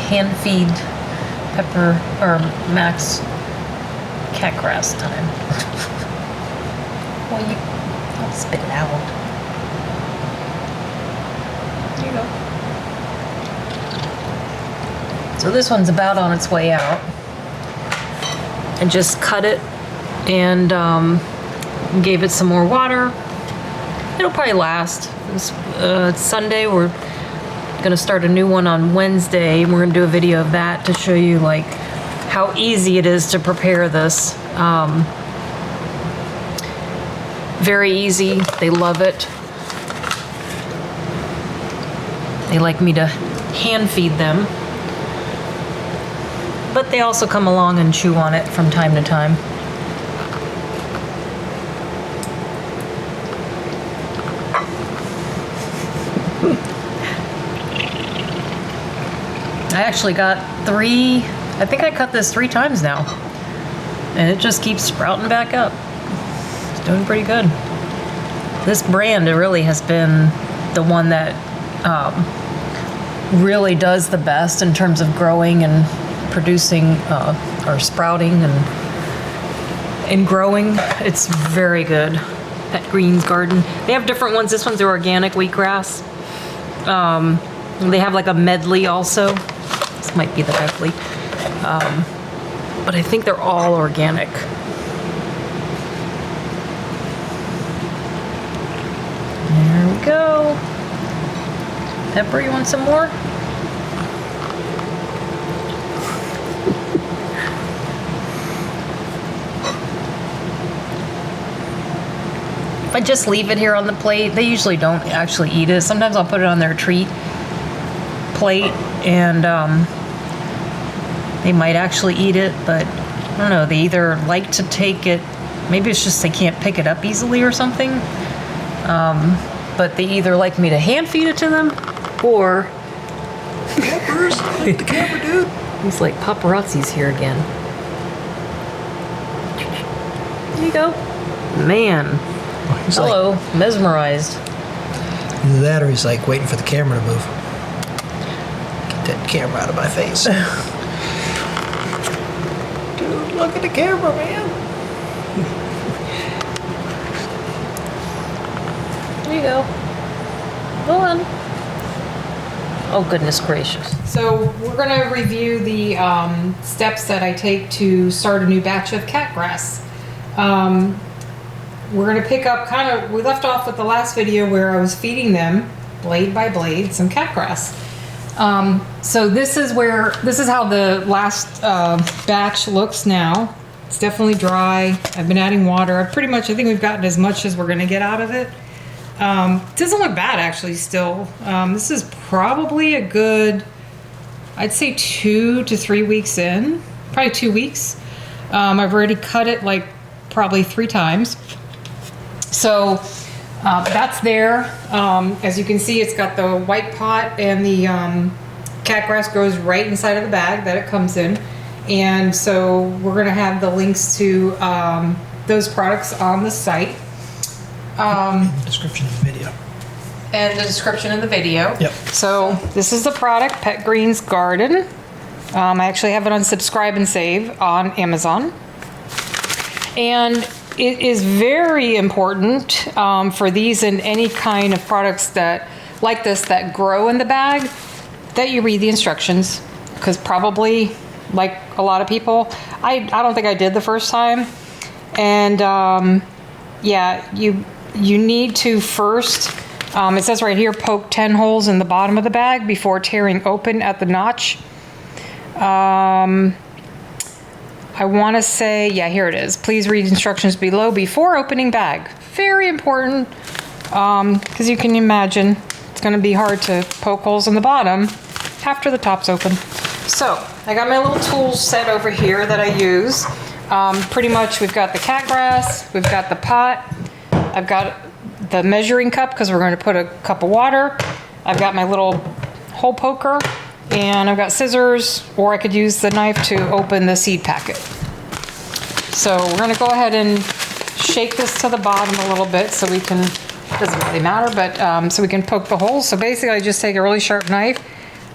hand feed Pepper or Max cat grass time. Well, I'll spit it out. There you go. So this one's about on its way out. I just cut it and gave it some more water. It'll probably last. It's Sunday. We're gonna start a new one on Wednesday. We're gonna do a video of that to show you like how easy it is to prepare this. Very easy. They love it. They like me to hand feed them, but they also come along and chew on it from time to time. I actually got I think I cut this 3 times now, and it just keeps sprouting back up. It's doing pretty good. This brand, it really has been the one that really does the best in terms of growing and producing or sprouting and growing. It's very good. Pet Greens Garden. They have different ones. This one's organic wheatgrass. They have like a medley also. This might be the medley. But I think they're all organic. There we go. Pepper, you want some more? If I just leave it here on the plate, they usually don't actually eat it. Sometimes I'll put it on their treat plate and they might actually eat it, but I don't know, they either like to take it, maybe it's just they can't pick it up easily or something, but they either like me to hand feed it to them, or... Campers! The camper, dude! He's like, paparazzi's here again. There you go. Man. He's hello, like, mesmerized. Either that or he's like waiting for the camera to move. Get that camera out of my face. Dude, look at the camera, man. There you go. Go on. Oh, goodness gracious. So we're going to review the steps that I take to start a new batch of cat grass. We're going to pick up we left off with the last video where I was feeding them, blade by blade, some cat grass. So this is how the last batch looks now. It's definitely dry. I've been adding water. I think we've gotten as much as we're going to get out of it. It doesn't look bad actually still. This is probably a good, I'd say 2 to 3 weeks in, probably 2 weeks. I've already cut it like probably 3 times. So that's there. As you can see, it's got the white pot, and the cat grass grows right inside of the bag that it comes in. And so we're going to have the links to those products on the site. Description of the video. And the description of the video. Yep. So this is the product, Pet Greens Garden. I actually have it on Subscribe and Save on Amazon. And it is very important for these and any kind of products that like this that grow in the bag that you read the instructions, because probably like a lot of people, I don't think I did the first time. And yeah, you need to first, it says right here, poke 10 holes in the bottom of the bag before tearing open at the notch. I want to say, yeah, here it is. Please read instructions below before opening bag. Very important, because you can imagine it's going to be hard to poke holes in the bottom after the top's open. So I got my little tools set over here that I use. Pretty much we've got the cat grass, we've got the pot, I've got the measuring cup because we're going to put a cup of water. I've got my little hole poker, and I've got scissors, or I could use the knife to open the seed packet. So we're going to go ahead and shake this to the bottom a little bit so we can, it doesn't really matter, but so we can poke the holes. So basically I just take a really sharp knife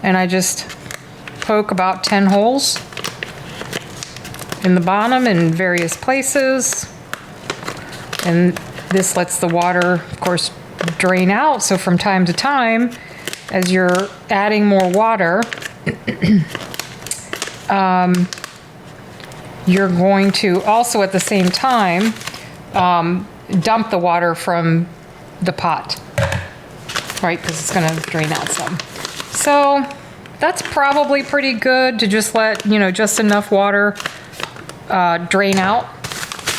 and I just poke about 10 holes in the bottom in various places. And this lets the water, of course, drain out. So from time to time, as you're adding more water, you're going to also at the same time dump the water from the pot, right? Because it's going to drain out some. So that's probably pretty good to just let, just enough water drain out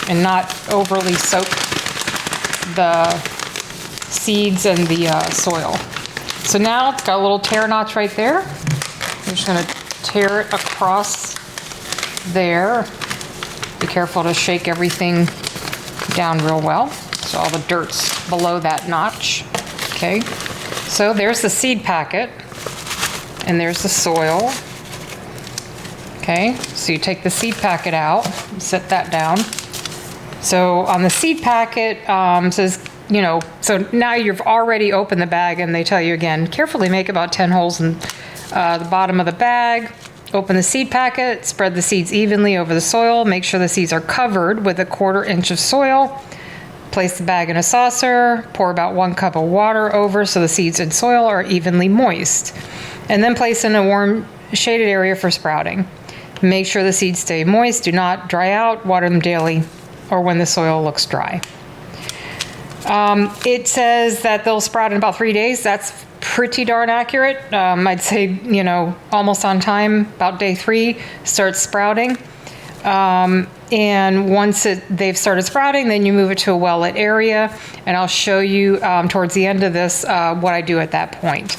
and not overly soak the seeds and the soil. So now it's got a little tear notch right there. I'm just going to tear it across there. Be careful to shake everything down real well so all the dirt's below that notch. Okay, so there's the seed packet and there's the soil. Okay, so you take the seed packet out, set that down. So on the seed packet, says, so now you've already opened the bag and they tell you again, carefully make about 10 holes in the bottom of the bag. Open the seed packet, spread the seeds evenly over the soil, make sure the seeds are covered with 1/4 inch of soil. Place the bag in a saucer, pour about 1 cup of water over so the seeds and soil are evenly moist. And then place in a warm, shaded area for sprouting. Make sure the seeds stay moist, do not dry out, water them daily or when the soil looks dry. It says that they'll sprout in about 3 days. That's pretty darn accurate. I'd say, almost on time, about day 3, starts sprouting. And once they've started sprouting, then you move it to a well-lit area. And I'll show you towards the end of this what I do at that point.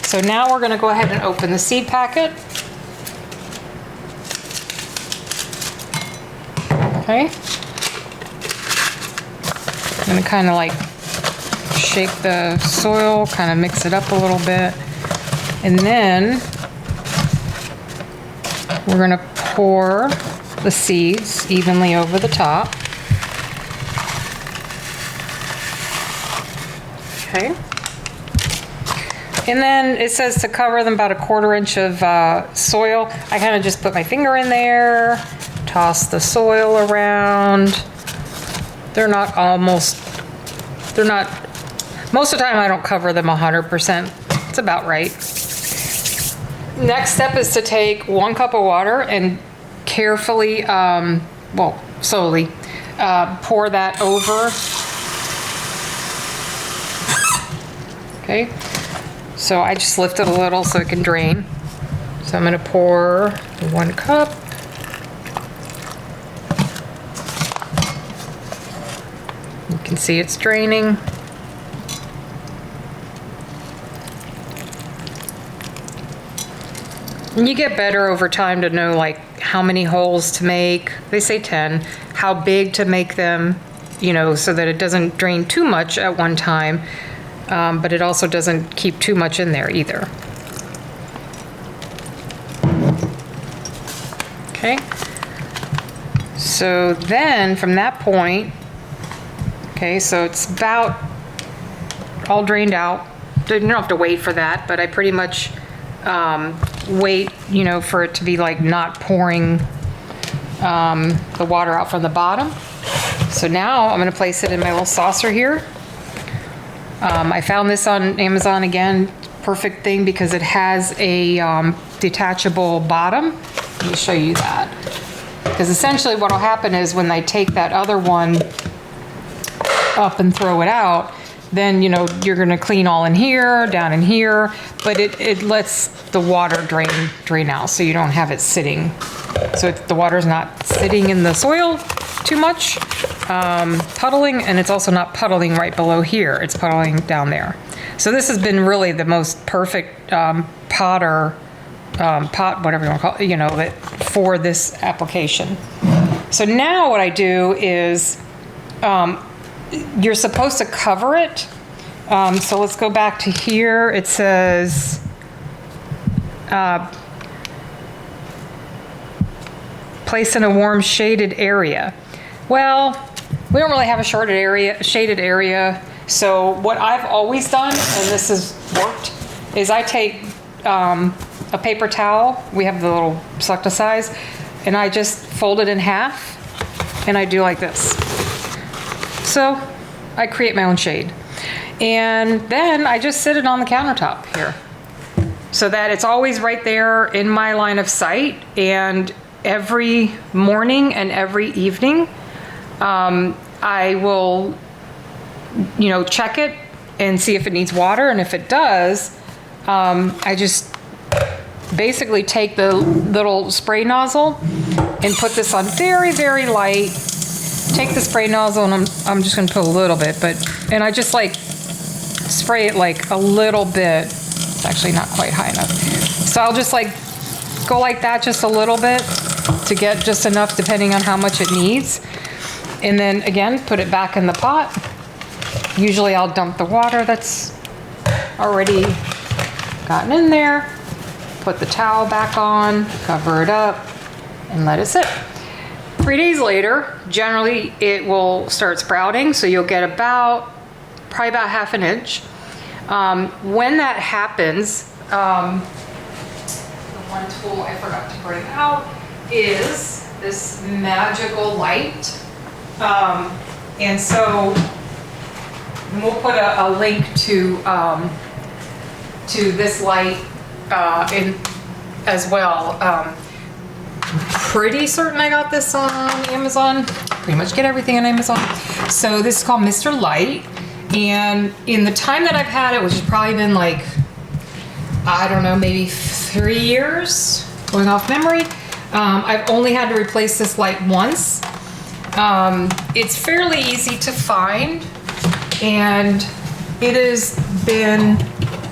So now we're going to go ahead and open the seed packet. Okay. I'm going to kind of like shake the soil, kind of mix it up a little bit. And then we're going to pour the seeds evenly over the top. Okay. And then it says to cover them about 1/4 inch of soil. I kind of just put my finger in there, toss the soil around. Most of the time I don't cover them 100%. It's about right. Next step is to take 1 cup of water and carefully, slowly, pour that over. Okay, so I just lift it a little so it can drain. So I'm going to pour 1 cup. You can see it's draining. And you get better over time to know like how many holes to make. They say 10. How big to make them, so that it doesn't drain too much at one time, but it also doesn't keep too much in there either. Okay. So then from that point, okay, so it's about all drained out. You don't have to wait for that, but I pretty much wait, for it to be like not pouring the water out from the bottom. So now I'm going to place it in my little saucer here. I found this on Amazon again, perfect thing because it has a detachable bottom. Let me show you that. Because essentially what will happen is when I take that other one up and throw it out, then you're going to clean all in here, down in here, but it lets the water drain out so you don't have it sitting. So the water's not sitting in the soil too much, puddling, and it's also not puddling right below here. It's puddling down there. So this has been really the most perfect pot, whatever you want to call it, for this application. So now what I do is you're supposed to cover it. So let's go back to here. It says place in a warm shaded area. Well, we don't really have a shaded area. So what I've always done, and this has worked, is I take a paper towel. We have the little Selecta-Size, and I just fold it in half, and I do like this. So I create my own shade. And then I just sit it on the countertop here, so that it's always right there in my line of sight. And every morning and every evening, I will, check it and see if it needs water. And if it does, I just basically take the little spray nozzle and put this on very, very light. Take the spray nozzle, and I'm just gonna put a little bit, and I just like spray it like a little bit. It's actually not quite high enough. So I'll just like go like that just a little bit to get just enough depending on how much it needs. And then again, put it back in the pot. Usually I'll dump the water that's already gotten in there, put the towel back on, cover it up, and let it sit. 3 days later, generally it will start sprouting, so you'll get probably about ½ an inch. When that happens, the one tool I forgot to bring out is this magical light. And so we'll put a link to this light in as well. Pretty certain I got this on Amazon. Pretty much get everything on Amazon. So this is called Mr. Light. And in the time that I've had it, which has probably been like, I don't know, maybe 3 years, going off memory, I've only had to replace this light once. It's fairly easy to find, and it has been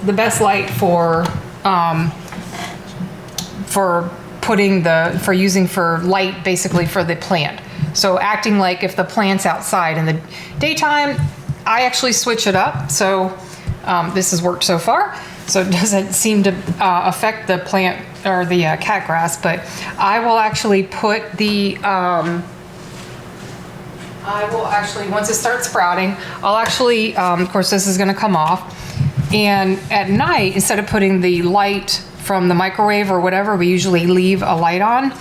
the best light for using for light, basically for the plant. So acting like if the plant's outside in the daytime, I actually switch it up. So this has worked so far. So it doesn't seem to affect the plant or the cat grass, but I will actually put the, once it starts sprouting, I'll actually, of course this is gonna come off. And at night, instead of putting the light from the microwave or whatever, we usually leave a light on.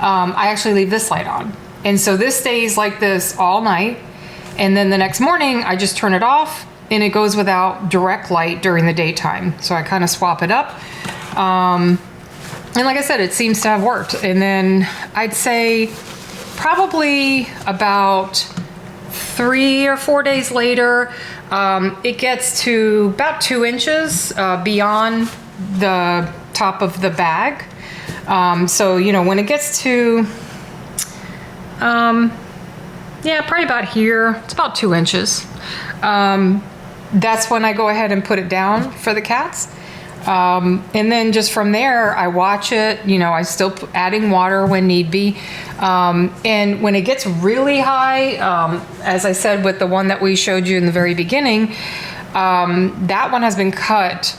I actually leave this light on. And so this stays like this all night. And then the next morning, I just turn it off and it goes without direct light during the daytime. So I kind of swap it up. And like I said, it seems to have worked. And then I'd say probably about 3 or 4 days later, it gets to about 2 inches beyond the top of the bag. So, when it gets to, probably about here, it's about 2 inches. That's when I go ahead and put it down for the cats. And then just from there, I watch it, I still adding water when need be. And when it gets really high, as I said, with the one that we showed you in the very beginning, that one has been cut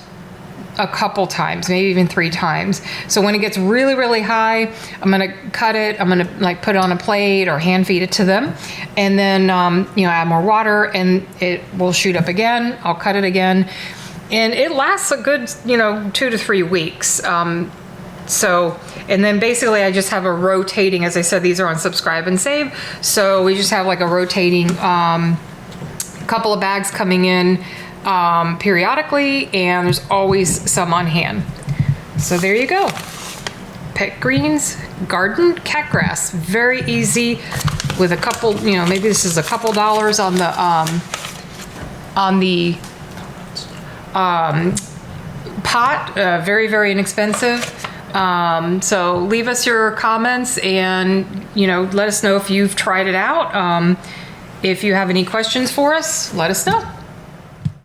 a couple times, maybe even 3 times. So when it gets really, really high, I'm gonna cut it. I'm gonna put it on a plate or hand feed it to them. And then, add more water and it will shoot up again. I'll cut it again. And it lasts a good, 2 to 3 weeks. And then basically I just have a rotating, as I said, these are on subscribe and save. So we just have like a rotating couple of bags coming in periodically, and there's always some on hand. So there you go. Pet greens, garden cat grass. Very easy with a couple, maybe this is a couple dollars on the pot. Very, very inexpensive. So leave us your comments and, let us know if you've tried it out. If you have any questions for us, let us know.